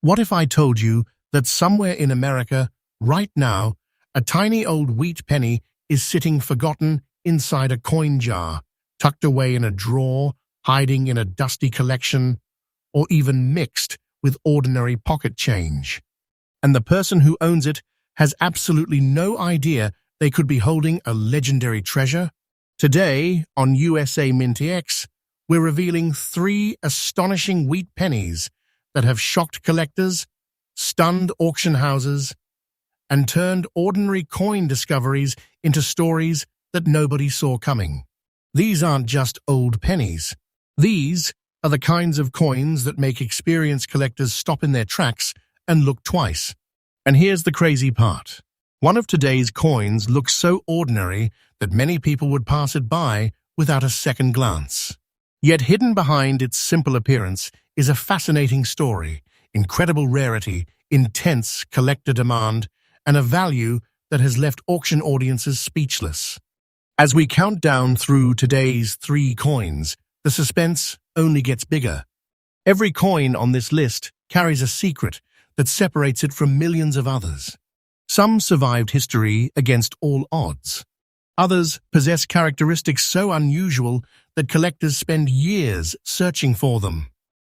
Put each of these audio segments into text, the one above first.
What if I told you that somewhere in America, right now, a tiny old wheat penny is sitting forgotten inside a coin jar, tucked away in a drawer, hiding in a dusty collection, or even mixed with ordinary pocket change? And the person who owns it has absolutely no idea they could be holding a legendary treasure? Today, on USA MintX, we're revealing 3 astonishing wheat pennies that have shocked collectors, stunned auction houses, and turned ordinary coin discoveries into stories that nobody saw coming. These aren't just old pennies. These are the kinds of coins that make experienced collectors stop in their tracks and look twice. And here's the crazy part. One of today's coins looks so ordinary that many people would pass it by without a second glance. Yet hidden behind its simple appearance is a fascinating story, incredible rarity, intense collector demand, and a value that has left auction audiences speechless. As we count down through today's 3 coins, the suspense only gets bigger. Every coin on this list carries a secret that separates it from millions of others. Some survived history against all odds. Others possess characteristics so unusual that collectors spend years searching for them.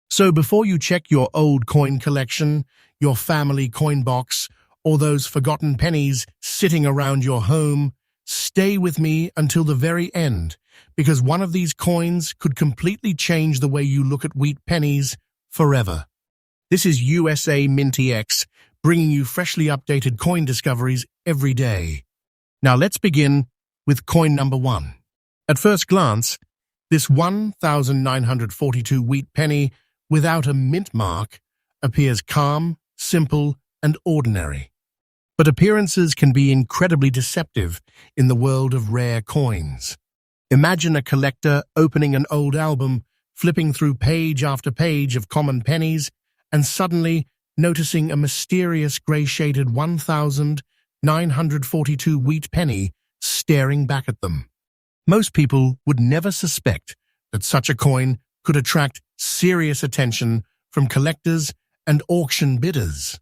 So before you check your old coin collection, your family coin box, or those forgotten pennies sitting around your home, stay with me until the very end, because one of these coins could completely change the way you look at wheat pennies forever. This is USA MintX, bringing you freshly updated coin discoveries every day. Now let's begin with coin number 1. At first glance, this 1942 wheat penny without a mint mark appears calm, simple, and ordinary. But appearances can be incredibly deceptive in the world of rare coins. Imagine a collector opening an old album, flipping through page after page of common pennies, and suddenly noticing a mysterious gray-shaded 1942 wheat penny staring back at them. Most people would never suspect that such a coin could attract serious attention from collectors and auction bidders.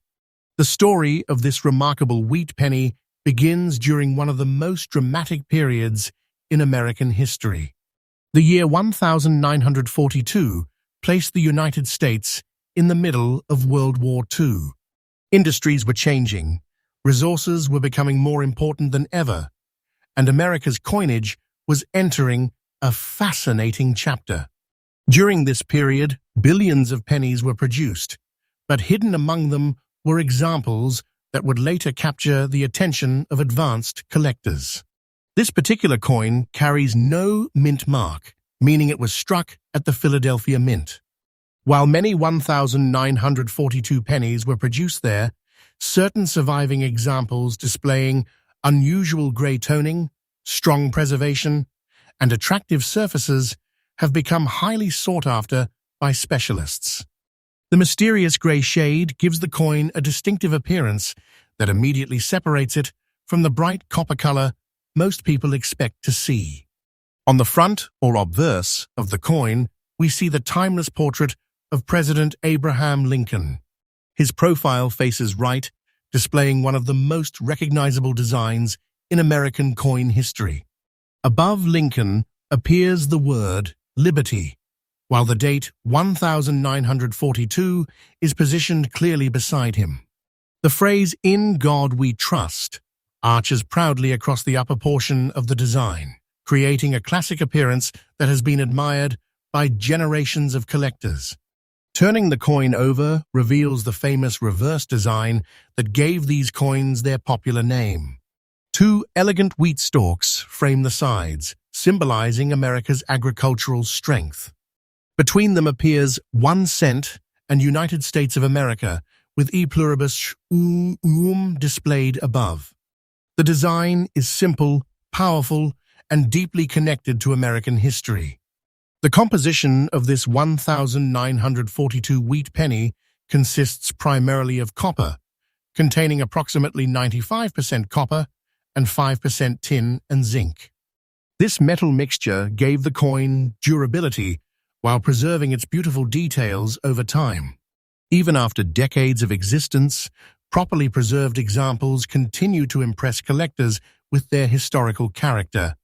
The story of this remarkable wheat penny begins during one of the most dramatic periods in American history. The year 1942 placed the United States in the middle of World War II. Industries were changing, resources were becoming more important than ever, and America's coinage was entering a fascinating chapter. During this period, billions of pennies were produced, but hidden among them were examples that would later capture the attention of advanced collectors. This particular coin carries no mint mark, meaning it was struck at the Philadelphia Mint. While many 1942 pennies were produced there, certain surviving examples displaying unusual gray toning, strong preservation, and attractive surfaces have become highly sought after by specialists. The mysterious gray shade gives the coin a distinctive appearance that immediately separates it from the bright copper color most people expect to see. On the front or obverse of the coin, we see the timeless portrait of President Abraham Lincoln. His profile faces right, displaying one of the most recognizable designs in American coin history. Above Lincoln appears the word Liberty, while the date 1942 is positioned clearly beside him. The phrase "In God We Trust" arches proudly across the upper portion of the design, creating a classic appearance that has been admired by generations of collectors. Turning the coin over reveals the famous reverse design that gave these coins their popular name. 2 elegant wheat stalks frame the sides, symbolizing America's agricultural strength. Between them appears 1 cent and United States of America, with e pluribus displayed above. The design is simple, powerful, and deeply connected to American history. The composition of this 1942 wheat penny consists primarily of copper, containing approximately 95% copper and 5% tin and zinc. This metal mixture gave the coin durability while preserving its beautiful details over time. Even after decades of existence, properly preserved examples continue to impress collectors with their historical character.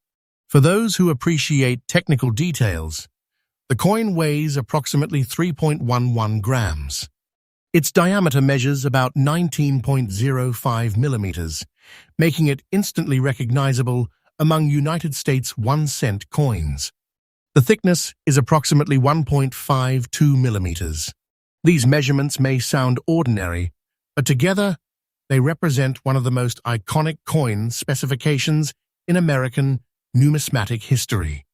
For those who appreciate technical details, the coin weighs approximately 3.11 grams. Its diameter measures about 19.05 millimeters, making it instantly recognizable among United States 1-cent coins. The thickness is approximately 1.52 millimeters. These measurements may sound ordinary, but together they represent one of the most iconic coin specifications in American numismatic history.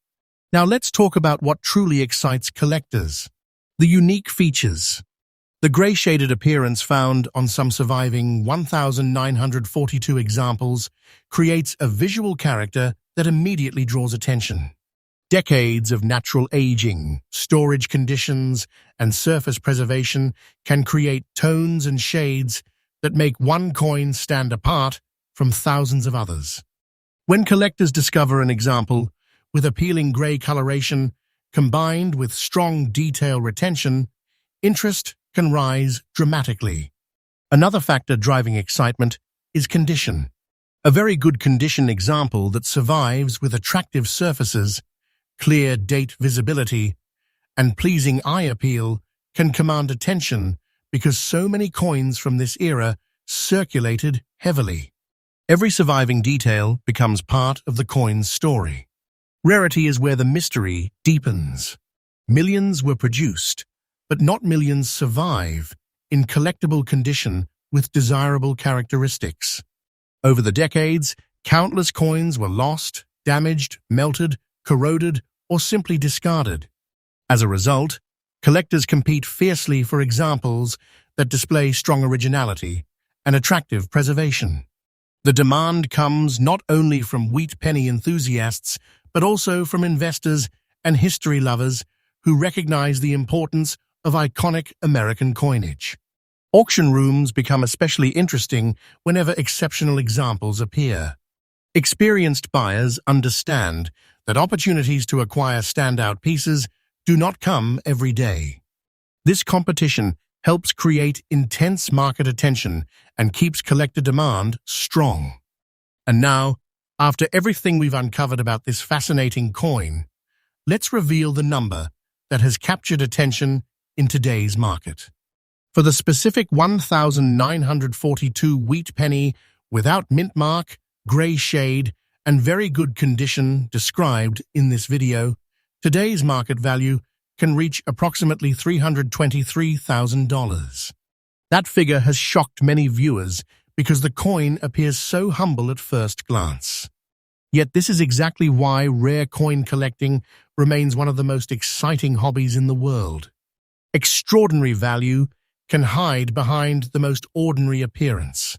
Now let's talk about what truly excites collectors: the unique features. The gray-shaded appearance found on some surviving 1,942 examples creates a visual character that immediately draws attention. Decades of natural aging, storage conditions, and surface preservation can create tones and shades that make one coin stand apart from thousands of others. When collectors discover an example with appealing gray coloration combined with strong detail retention, interest can rise dramatically. Another factor driving excitement is condition. A very good condition example that survives with attractive surfaces, clear date visibility, and pleasing eye appeal can command attention because so many coins from this era circulated heavily. Every surviving detail becomes part of the coin's story. Rarity is where the mystery deepens. Millions were produced, but not millions survive in collectible condition with desirable characteristics. Over the decades, countless coins were lost, damaged, melted, corroded, or simply discarded. As a result, collectors compete fiercely for examples that display strong originality and attractive preservation. The demand comes not only from wheat penny enthusiasts, but also from investors and history lovers who recognize the importance of iconic American coinage. Auction rooms become especially interesting whenever exceptional examples appear. Experienced buyers understand that opportunities to acquire standout pieces do not come every day. This competition helps create intense market attention and keeps collector demand strong. And now, after everything we've uncovered about this fascinating coin, let's reveal the number that has captured attention in today's market. For the specific 1,942 wheat penny without mint mark, gray shade, and very good condition described in this video, today's market value can reach approximately $323,000. That figure has shocked many viewers because the coin appears so humble at first glance. Yet this is exactly why rare coin collecting remains one of the most exciting hobbies in the world. Extraordinary value can hide behind the most ordinary appearance.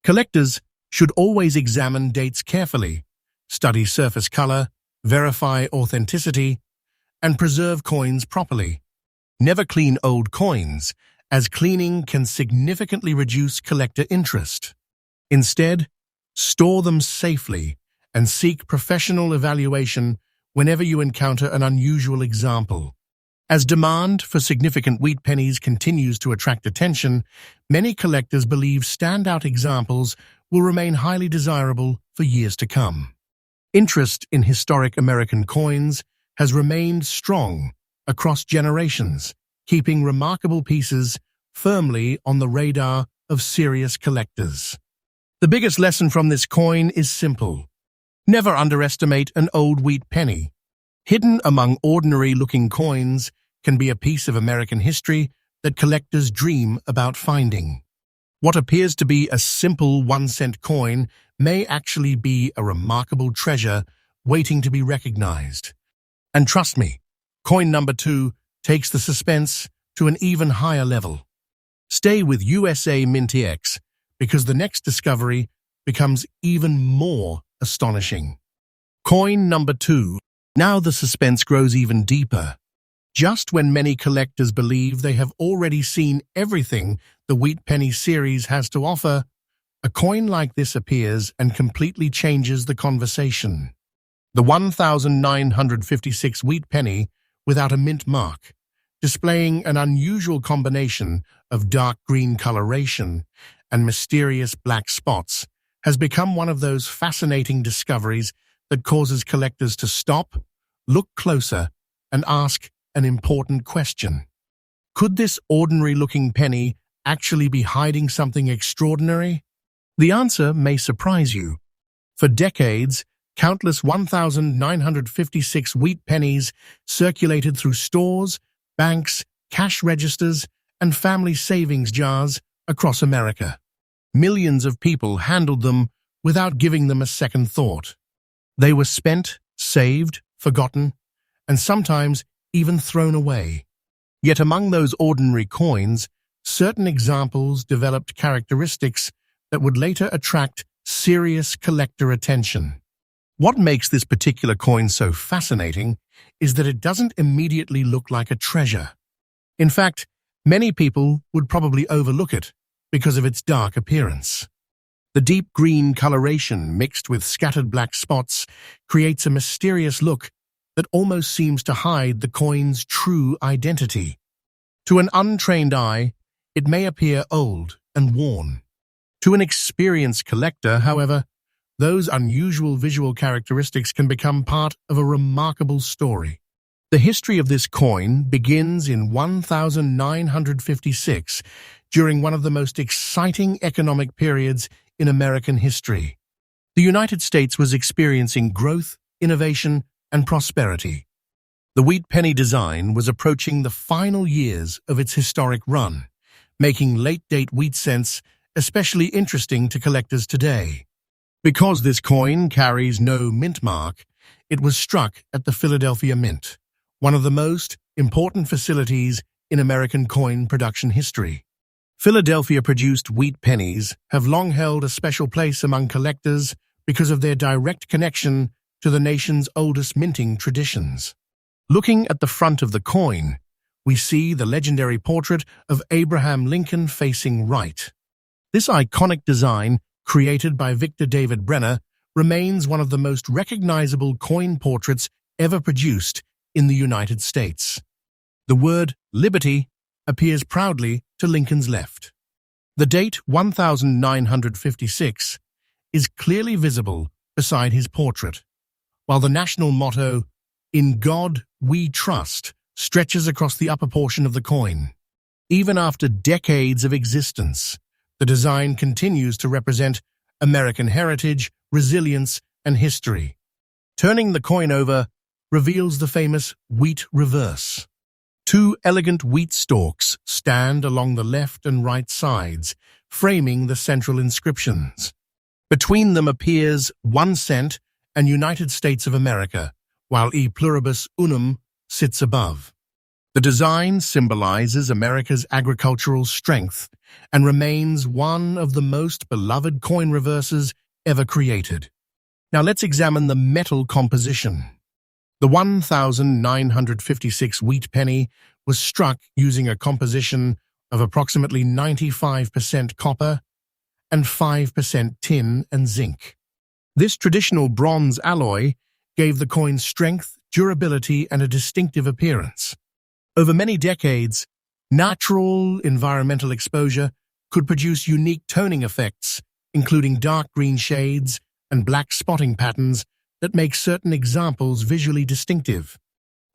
Collectors should always examine dates carefully, study surface color, verify authenticity, and preserve coins properly. Never clean old coins, as cleaning can significantly reduce collector interest. Instead, store them safely and seek professional evaluation whenever you encounter an unusual example. As demand for significant wheat pennies continues to attract attention, many collectors believe standout examples will remain highly desirable for years to come. Interest in historic American coins has remained strong across generations, keeping remarkable pieces firmly on the radar of serious collectors. The biggest lesson from this coin is simple. Never underestimate an old wheat penny. Hidden among ordinary-looking coins can be a piece of American history that collectors dream about finding. What appears to be a simple 1-cent coin may actually be a remarkable treasure waiting to be recognized. And trust me, coin number 2 takes the suspense to an even higher level. Stay with USA MintX because the next discovery becomes even more astonishing. Coin number 2. Now the suspense grows even deeper. Just when many collectors believe they have already seen everything the wheat penny series has to offer, a coin like this appears and completely changes the conversation. The 1,956 wheat penny without a mint mark, displaying an unusual combination of dark green coloration and mysterious black spots, has become one of those fascinating discoveries that causes collectors to stop, look closer, and ask an important question. Could this ordinary-looking penny actually be hiding something extraordinary? The answer may surprise you. For decades, countless 1,956 wheat pennies circulated through stores, banks, cash registers, and family savings jars across America. Millions of people handled them without giving them a second thought. They were spent, saved, forgotten, and sometimes even thrown away. Yet among those ordinary coins, certain examples developed characteristics that would later attract serious collector attention. What makes this particular coin so fascinating is that it doesn't immediately look like a treasure. In fact, many people would probably overlook it because of its dark appearance. The deep green coloration mixed with scattered black spots creates a mysterious look that almost seems to hide the coin's true identity. To an untrained eye, it may appear old and worn. To an experienced collector, however, those unusual visual characteristics can become part of a remarkable story. The history of this coin begins in 1956, during one of the most exciting economic periods in American history. The United States was experiencing growth, innovation, and prosperity. The wheat penny design was approaching the final years of its historic run, making late-date wheat cents especially interesting to collectors today. Because this coin carries no mint mark, it was struck at the Philadelphia Mint, one of the most important facilities in American coin production history. Philadelphia-produced wheat pennies have long held a special place among collectors because of their direct connection to the nation's oldest minting traditions. Looking at the front of the coin, we see the legendary portrait of Abraham Lincoln facing right. This iconic design, created by Victor David Brenner, remains one of the most recognizable coin portraits ever produced in the United States. The word liberty appears proudly to Lincoln's left. The date 1956 is clearly visible beside his portrait, while the national motto, "In God We Trust," stretches across the upper portion of the coin. Even after decades of existence, the design continues to represent American heritage, resilience, and history. Turning the coin over reveals the famous wheat reverse. Two elegant wheat stalks stand along the left and right sides, framing the central inscriptions. Between them appears 1 cent and United States of America, while E pluribus unum sits above. The design symbolizes America's agricultural strength and remains one of the most beloved coin reverses ever created. Now let's examine the metal composition. The 1956 wheat penny was struck using a composition of approximately 95% copper and 5% tin and zinc. This traditional bronze alloy gave the coin strength, durability, and a distinctive appearance. Over many decades, natural environmental exposure could produce unique toning effects, including dark green shades and black spotting patterns that make certain examples visually distinctive.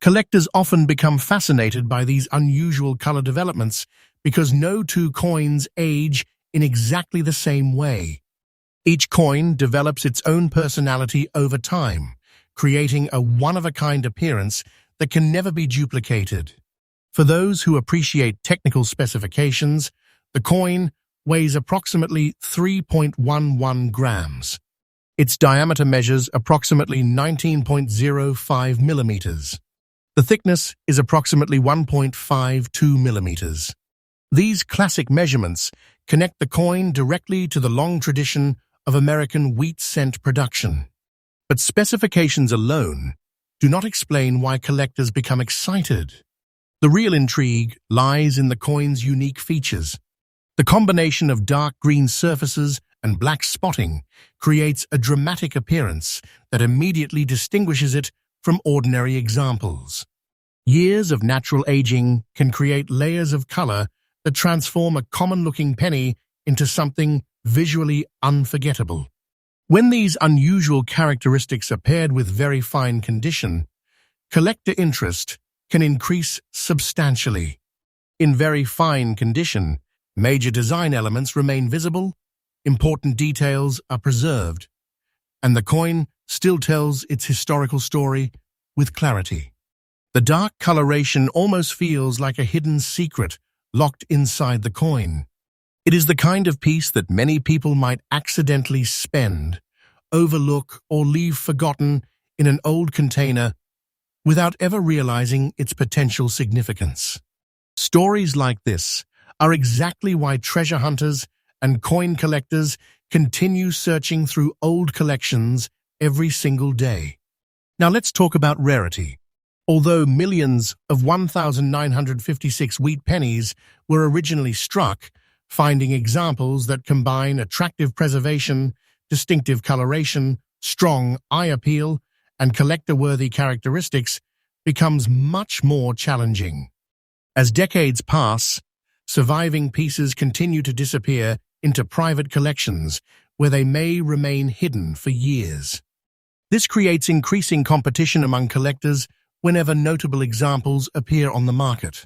Collectors often become fascinated by these unusual color developments because no two coins age in exactly the same way. Each coin develops its own personality over time, creating a one-of-a-kind appearance that can never be duplicated. For those who appreciate technical specifications, the coin weighs approximately 3.11 grams. Its diameter measures approximately 19.05 millimeters. The thickness is approximately 1.52 millimeters. These classic measurements connect the coin directly to the long tradition of American wheat cent production. But specifications alone do not explain why collectors become excited. The real intrigue lies in the coin's unique features. The combination of dark green surfaces and black spotting creates a dramatic appearance that immediately distinguishes it from ordinary examples. Years of natural aging can create layers of color that transform a common-looking penny into something visually unforgettable. When these unusual characteristics are paired with very fine condition, collector interest can increase substantially. In very fine condition, major design elements remain visible, important details are preserved, and the coin still tells its historical story with clarity. The dark coloration almost feels like a hidden secret locked inside the coin. It is the kind of piece that many people might accidentally spend, overlook, or leave forgotten in an old container without ever realizing its potential significance. Stories like this are exactly why treasure hunters and coin collectors continue searching through old collections every single day. Now let's talk about rarity. Although millions of 1,956 wheat pennies were originally struck, finding examples that combine attractive preservation, distinctive coloration, strong eye appeal, and collector-worthy characteristics becomes much more challenging. As decades pass, surviving pieces continue to disappear into private collections where they may remain hidden for years. This creates increasing competition among collectors whenever notable examples appear on the market.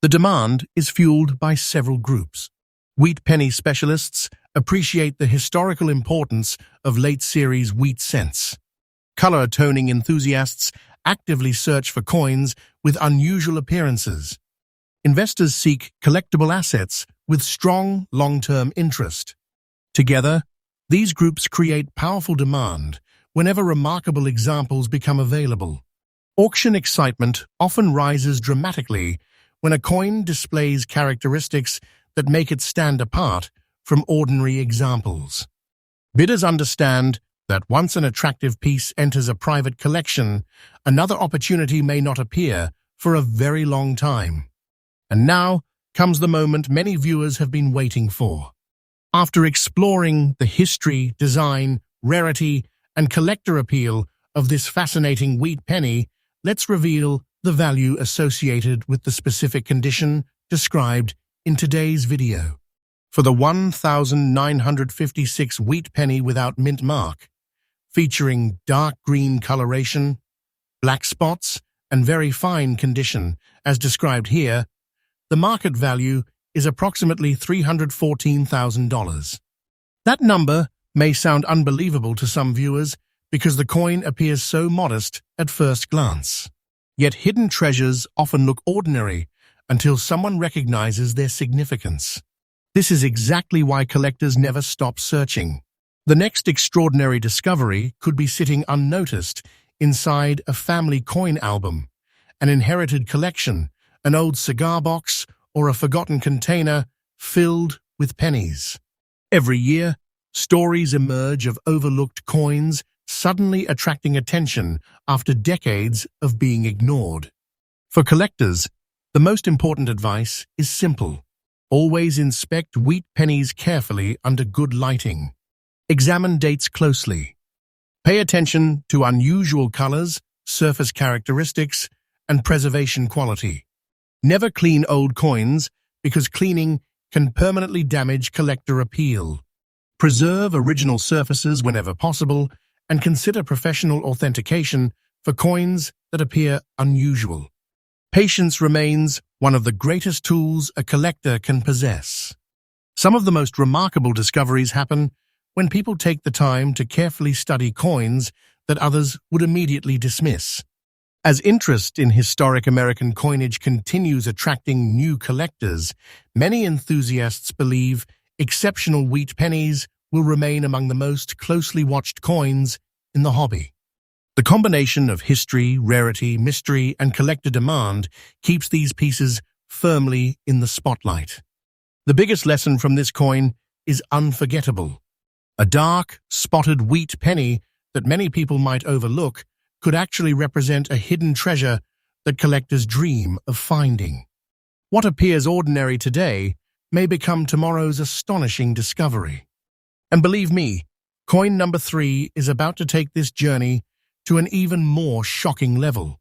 The demand is fueled by several groups. Wheat penny specialists appreciate the historical importance of late-series wheat cents. Color toning enthusiasts actively search for coins with unusual appearances. Investors seek collectible assets with strong long-term interest. Together, these groups create powerful demand whenever remarkable examples become available. Auction excitement often rises dramatically when a coin displays characteristics that make it stand apart from ordinary examples. Bidders understand that once an attractive piece enters a private collection, another opportunity may not appear for a very long time. And now comes the moment many viewers have been waiting for. After exploring the history, design, rarity, and collector appeal of this fascinating wheat penny, let's reveal the value associated with the specific condition described in today's video. For the 1,956 wheat penny without mint mark, featuring dark green coloration, black spots, and very fine condition, as described here, the market value is approximately $314,000. That number may sound unbelievable to some viewers because the coin appears so modest at first glance. Yet hidden treasures often look ordinary until someone recognizes their significance. This is exactly why collectors never stop searching. The next extraordinary discovery could be sitting unnoticed inside a family coin album, an inherited collection, an old cigar box, or a forgotten container filled with pennies. Every year, stories emerge of overlooked coins suddenly attracting attention after decades of being ignored. For collectors, the most important advice is simple. Always inspect wheat pennies carefully under good lighting. Examine dates closely. Pay attention to unusual colors, surface characteristics, and preservation quality. Never clean old coins because cleaning can permanently damage collector appeal. Preserve original surfaces whenever possible and consider professional authentication for coins that appear unusual. Patience remains one of the greatest tools a collector can possess. Some of the most remarkable discoveries happen when people take the time to carefully study coins that others would immediately dismiss. As interest in historic American coinage continues attracting new collectors, many enthusiasts believe exceptional wheat pennies will remain among the most closely watched coins in the hobby. The combination of history, rarity, mystery, and collector demand keeps these pieces firmly in the spotlight. The biggest lesson from this coin is unforgettable. A dark, spotted wheat penny that many people might overlook could actually represent a hidden treasure that collectors dream of finding. What appears ordinary today may become tomorrow's astonishing discovery. And believe me, coin number 3 is about to take this journey to an even more shocking level.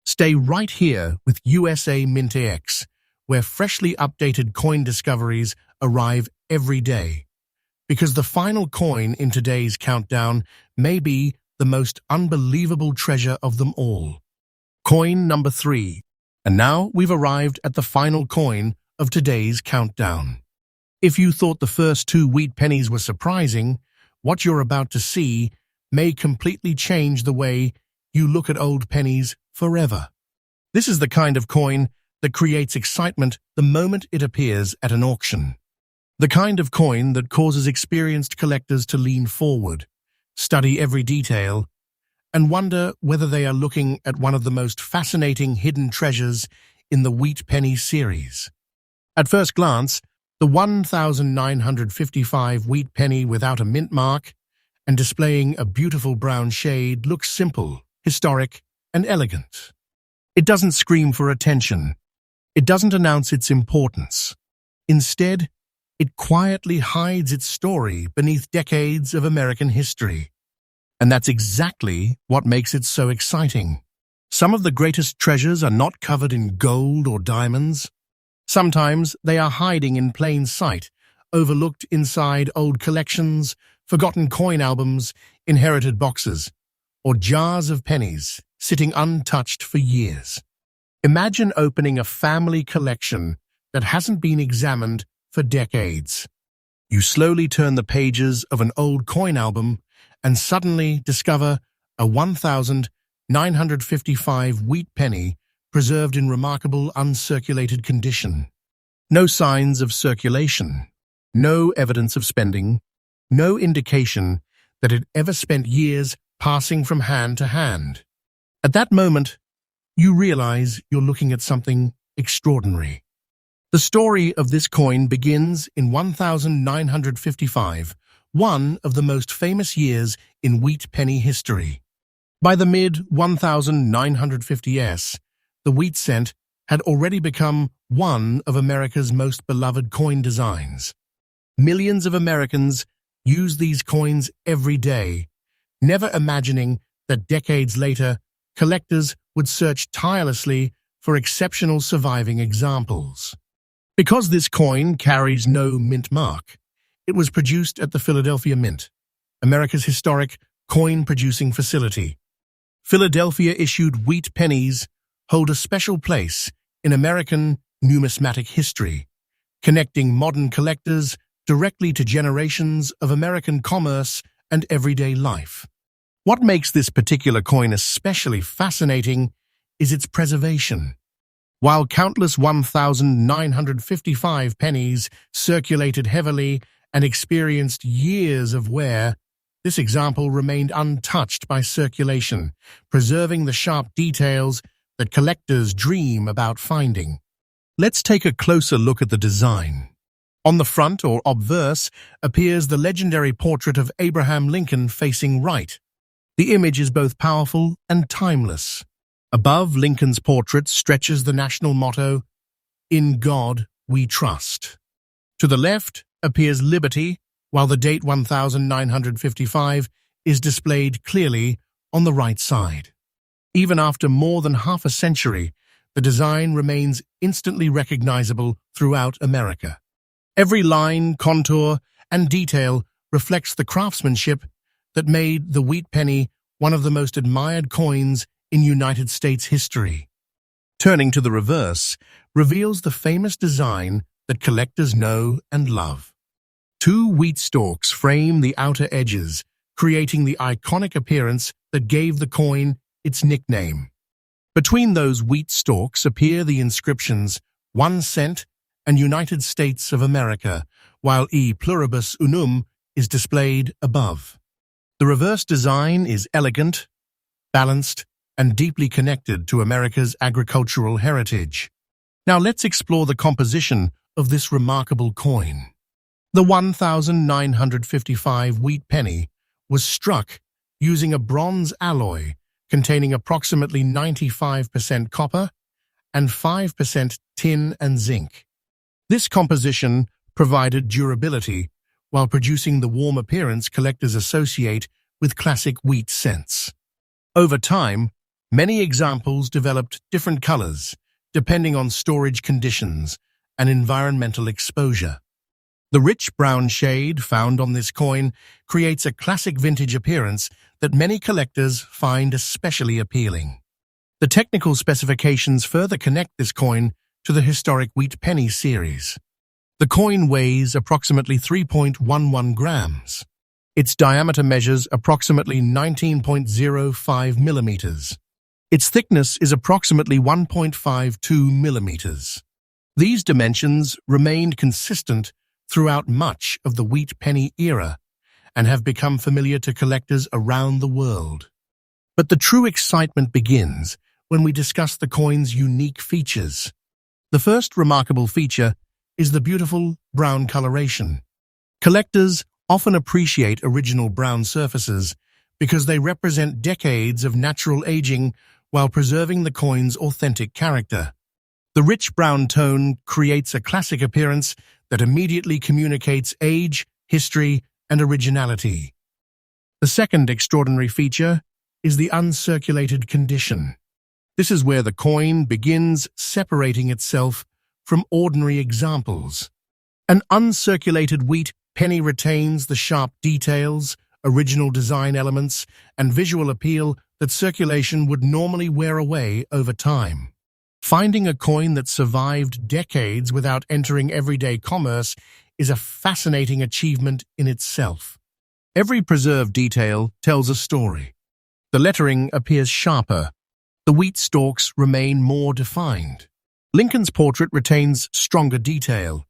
Stay right here with USA MintX, where freshly updated coin discoveries arrive every day. Because the final coin in today's countdown may be the most unbelievable treasure of them all. Coin number 3. And now we've arrived at the final coin of today's countdown. If you thought the first 2 wheat pennies were surprising, what you're about to see may completely change the way you look at old pennies forever. This is the kind of coin that creates excitement the moment it appears at an auction. The kind of coin that causes experienced collectors to lean forward, study every detail, and wonder whether they are looking at one of the most fascinating hidden treasures in the wheat penny series. At first glance, the 1955 wheat penny without a mint mark and displaying a beautiful brown shade looks simple, historic, and elegant. It doesn't scream for attention. It doesn't announce its importance. Instead, it quietly hides its story beneath decades of American history. And that's exactly what makes it so exciting. Some of the greatest treasures are not covered in gold or diamonds. Sometimes they are hiding in plain sight, overlooked inside old collections, forgotten coin albums, inherited boxes, or jars of pennies sitting untouched for years. Imagine opening a family collection that hasn't been examined for decades. You slowly turn the pages of an old coin album and suddenly discover a 1955 wheat penny preserved in remarkable uncirculated condition. No signs of circulation, no evidence of spending, no indication that it ever spent years passing from hand to hand. At that moment, you realize you're looking at something extraordinary. The story of this coin begins in 1955, one of the most famous years in wheat penny history. By the mid-1950s, the wheat cent had already become one of America's most beloved coin designs. Millions of Americans use these coins every day, never imagining that decades later, collectors would search tirelessly for exceptional surviving examples. Because this coin carries no mint mark, it was produced at the Philadelphia Mint, America's historic coin-producing facility. Philadelphia-issued wheat pennies hold a special place in American numismatic history, connecting modern collectors directly to generations of American commerce and everyday life. What makes this particular coin especially fascinating is its preservation. While countless 1955 pennies circulated heavily and experienced years of wear, this example remained untouched by circulation, preserving the sharp details that collectors dream about finding. Let's take a closer look at the design. On the front, or obverse, appears the legendary portrait of Abraham Lincoln facing right. The image is both powerful and timeless. Above Lincoln's portrait stretches the national motto, "In God We Trust." To the left appears liberty, while the date 1955 is displayed clearly on the right side. Even after more than half a century, the design remains instantly recognizable throughout America. Every line, contour, and detail reflects the craftsmanship that made the wheat penny one of the most admired coins in United States history. Turning to the reverse reveals the famous design that collectors know and love. 2 wheat stalks frame the outer edges, creating the iconic appearance that gave the coin its nickname. Between those wheat stalks appear the inscriptions 1 cent and United States of America, while E pluribus unum is displayed above. The reverse design is elegant, balanced, and deeply connected to America's agricultural heritage. Now let's explore the composition of this remarkable coin. The 1955 wheat penny was struck using a bronze alloy containing approximately 95% copper and 5% tin and zinc. This composition provided durability while producing the warm appearance collectors associate with classic wheat scents. Over time, Many examples developed different colors, depending on storage conditions and environmental exposure. The rich brown shade found on this coin creates a classic vintage appearance that many collectors find especially appealing. The technical specifications further connect this coin to the historic wheat penny series. The coin weighs approximately 3.11 grams. Its diameter measures approximately 19.05 millimeters. Its thickness is approximately 1.52 millimeters. These dimensions remained consistent throughout much of the wheat penny era and have become familiar to collectors around the world. But the true excitement begins when we discuss the coin's unique features. The first remarkable feature is the beautiful brown coloration. Collectors often appreciate original brown surfaces because they represent decades of natural aging while preserving the coin's authentic character. The rich brown tone creates a classic appearance that immediately communicates age, history, and originality. The second extraordinary feature is the uncirculated condition. This is where the coin begins separating itself from ordinary examples. An uncirculated wheat penny retains the sharp details, original design elements, and visual appeal that circulation would normally wear away over time. Finding a coin that survived decades without entering everyday commerce is a fascinating achievement in itself. Every preserved detail tells a story. The lettering appears sharper. The wheat stalks remain more defined. Lincoln's portrait retains stronger detail.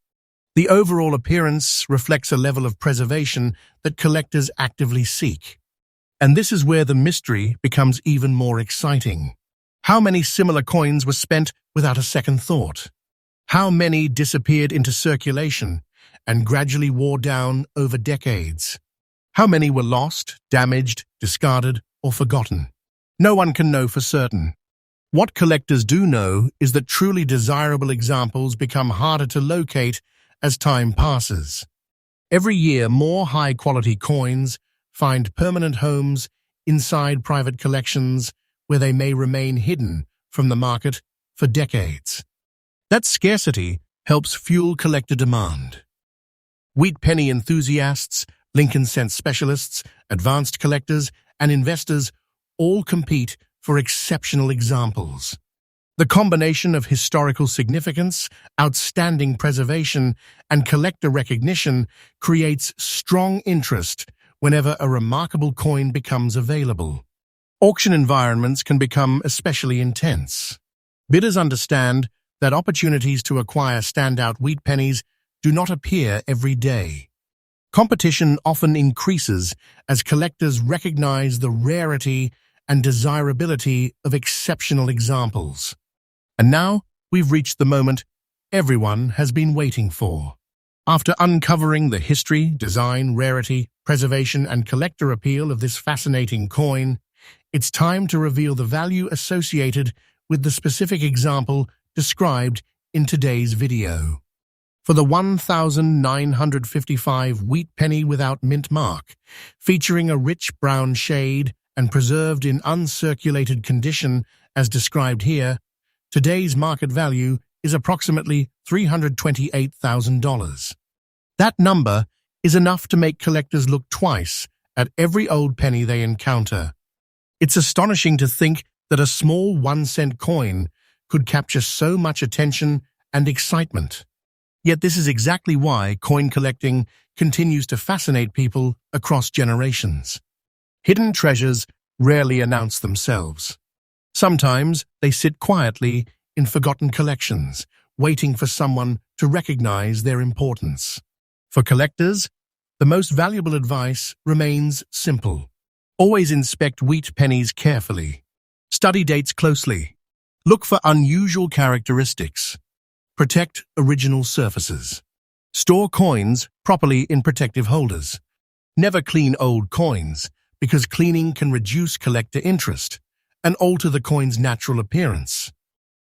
The overall appearance reflects a level of preservation that collectors actively seek. And this is where the mystery becomes even more exciting. How many similar coins were spent without a second thought? How many disappeared into circulation and gradually wore down over decades? How many were lost, damaged, discarded, or forgotten? No one can know for certain. What collectors do know is that truly desirable examples become harder to locate as time passes. Every year, more high-quality coins find permanent homes inside private collections where they may remain hidden from the market for decades. That scarcity helps fuel collector demand. Wheat penny enthusiasts, Lincoln cent specialists, advanced collectors, and investors all compete for exceptional examples. The combination of historical significance, outstanding preservation, and collector recognition creates strong interest whenever a remarkable coin becomes available. Auction environments can become especially intense. Bidders understand that opportunities to acquire standout wheat pennies do not appear every day. Competition often increases as collectors recognize the rarity and desirability of exceptional examples. And now we've reached the moment everyone has been waiting for. After uncovering the history, design, rarity, preservation, and collector appeal of this fascinating coin, it's time to reveal the value associated with the specific example described in today's video. For the 1955 wheat penny without mint mark, featuring a rich brown shade and preserved in uncirculated condition as described here, today's market value is approximately $328,000. That number is enough to make collectors look twice at every old penny they encounter. It's astonishing to think that a small 1-cent coin could capture so much attention and excitement. Yet this is exactly why coin collecting continues to fascinate people across generations. Hidden treasures rarely announce themselves. Sometimes they sit quietly in forgotten collections, waiting for someone to recognize their importance. For collectors, the most valuable advice remains simple. Always inspect wheat pennies carefully. Study dates closely. Look for unusual characteristics. Protect original surfaces. Store coins properly in protective holders. Never clean old coins, because cleaning can reduce collector interest and alter the coin's natural appearance.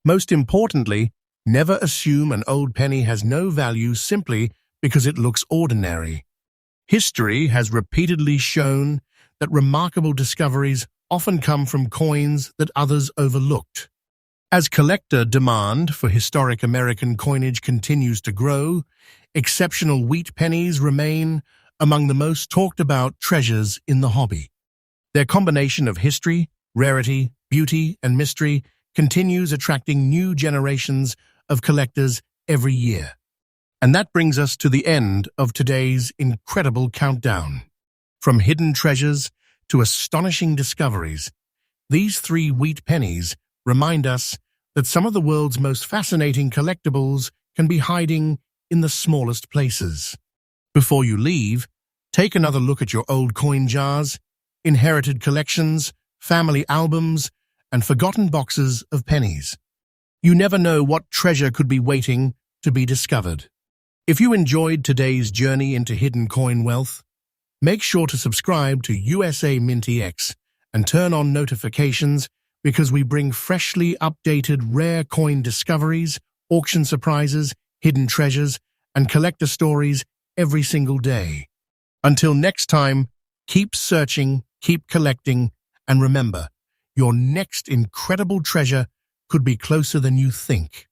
Most importantly, never assume an old penny has no value simply because it looks ordinary. History has repeatedly shown that remarkable discoveries often come from coins that others overlooked. As collector demand for historic American coinage continues to grow, exceptional wheat pennies remain among the most talked about treasures in the hobby. Their combination of history, rarity, beauty, and mystery continues attracting new generations of collectors every year. And that brings us to the end of today's incredible countdown. From hidden treasures to astonishing discoveries, these 3 wheat pennies remind us that some of the world's most fascinating collectibles can be hiding in the smallest places. Before you leave, take another look at your old coin jars, inherited collections, family albums, and forgotten boxes of pennies. You never know what treasure could be waiting to be discovered. If you enjoyed today's journey into hidden coin wealth, make sure to subscribe to USA MintX and turn on notifications because we bring freshly updated rare coin discoveries, auction surprises, hidden treasures, and collector stories every single day. Until next time, keep searching, keep collecting, and remember, your next incredible treasure could be closer than you think.